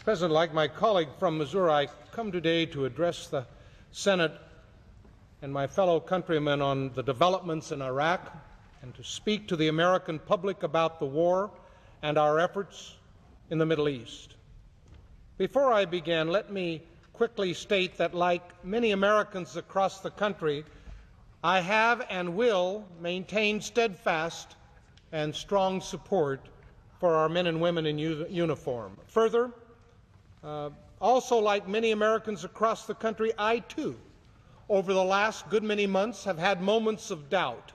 President, like my colleague from Missouri, I come today to address the Senate and my fellow countrymen on the developments in Iraq and to speak to the American public about the war and our efforts in the Middle East. Before I begin, let me quickly state that, like many Americans across the country, I have and will maintain steadfast and strong support for our men and women in uniform. Further, also like many Americans across the country, I too, over the last good many months, have had moments of doubt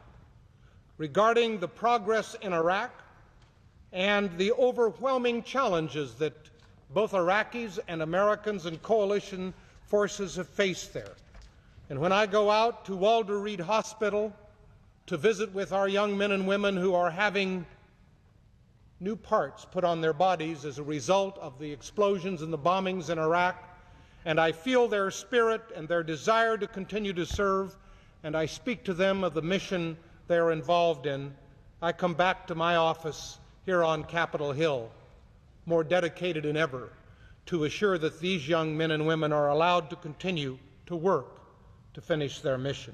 regarding the progress in Iraq and the overwhelming challenges that both Iraqis and Americans and coalition forces have faced there. And when I go out to Walter Reed Hospital to visit with our young men and women who are having new parts put on their bodies as a result of the explosions and the bombings in Iraq, and I feel their spirit and their desire to continue to serve, and I speak to them of the mission they are involved in, I come back to my office here on Capitol Hill, more dedicated than ever to assure that these young men and women are allowed to continue to work to finish their mission.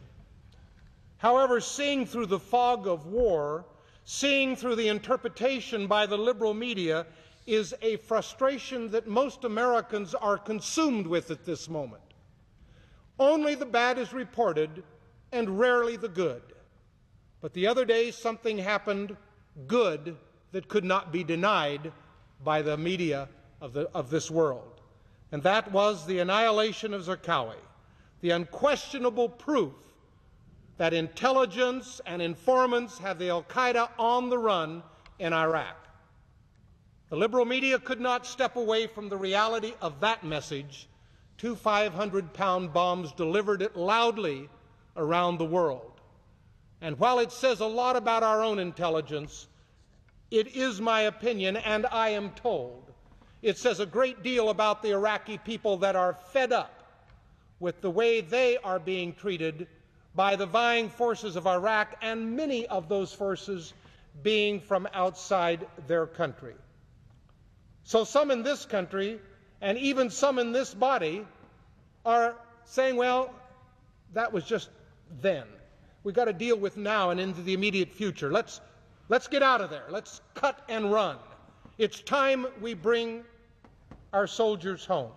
However, seeing through the fog of war, seeing through the interpretation by the liberal media is a frustration that most Americans are consumed with at this moment. Only the bad is reported and rarely the good. But the other day something happened good that could not be denied by the media of this world. And that was the annihilation of Zarqawi, the unquestionable proof that intelligence and informants have the al-Qaeda on the run in Iraq. The liberal media could not step away from the reality of that message. 2 500-pound bombs delivered it loudly around the world. And while it says a lot about our own intelligence, it is my opinion, and I am told, it says a great deal about the Iraqi people that are fed up with the way they are being treated by the vying forces of Iraq, and many of those forces being from outside their country. So some in this country, and even some in this body, are saying, well, that was just then. We've got to deal with now and into the immediate future. Let's get out of there. Let's cut and run. It's time we bring our soldiers home.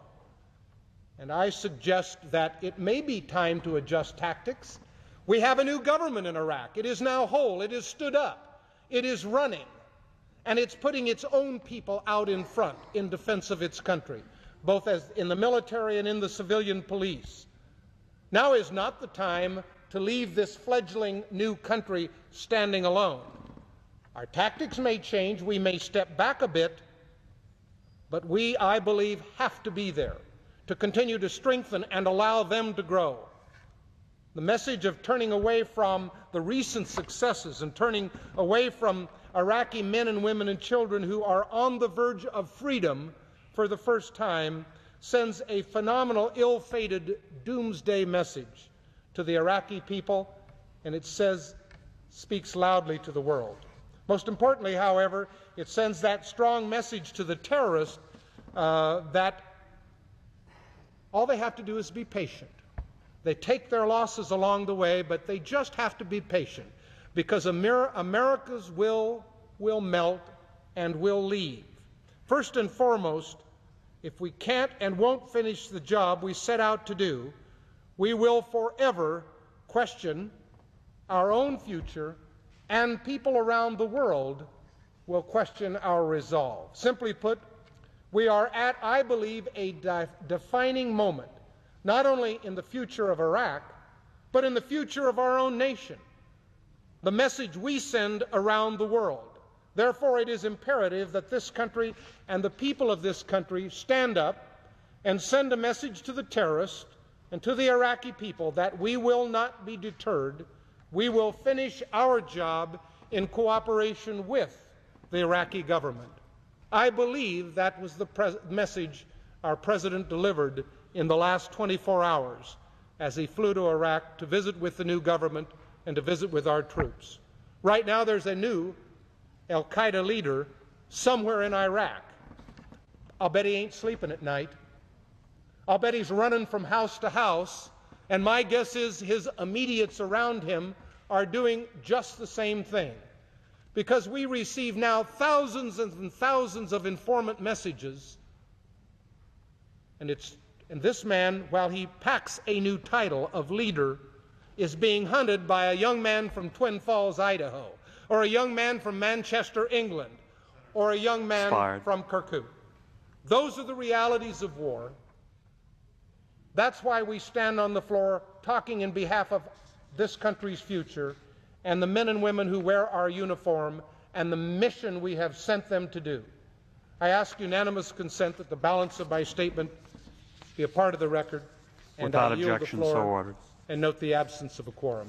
And I suggest that it may be time to adjust tactics. We have a new government in Iraq. It is now whole. It is stood up. It is running. And it's putting its own people out in front in defense of its country, both as in the military and in the civilian police. Now is not the time to leave this fledgling new country standing alone. Our tactics may change. We may step back a bit, but we, I believe, have to be there to continue to strengthen and allow them to grow. The message of turning away from the recent successes and turning away from Iraqi men and women and children who are on the verge of freedom for the first time sends a phenomenal, ill-fated doomsday message to the Iraqi people, and it speaks loudly to the world. Most importantly, however, it sends that strong message to the terrorists that all they have to do is be patient. They take their losses along the way, but they just have to be patient, because America's will melt and will leave. First and foremost, if we can't and won't finish the job we set out to do, we will forever question our own future, and people around the world will question our resolve. Simply put, we are at, I believe, a defining moment, not only in the future of Iraq, but in the future of our own nation, the message we send around the world. Therefore, it is imperative that this country and the people of this country stand up and send a message to the terrorists and to the Iraqi people that we will not be deterred. We will finish our job in cooperation with the Iraqi government. I believe that was the message our President delivered in the last 24 hours as he flew to Iraq to visit with the new government and to visit with our troops. Right now there's a new al-Qaeda leader somewhere in Iraq. I'll bet he ain't sleeping at night. I'll bet he's running from house to house, and my guess is his immediates around him are doing just the same thing. Because we receive now thousands and thousands of informant messages, and this man, while he packs a new title of leader, is being hunted by a young man from Twin Falls, Idaho, or a young man from Manchester, England, or a young man from Kirkuk. Those are the realities of war. That's why we stand on the floor talking in behalf of this country's future and the men and women who wear our uniform and the mission we have sent them to do. I ask unanimous consent that the balance of my statement be a part of the record, and I yield the floor and note the absence of a quorum.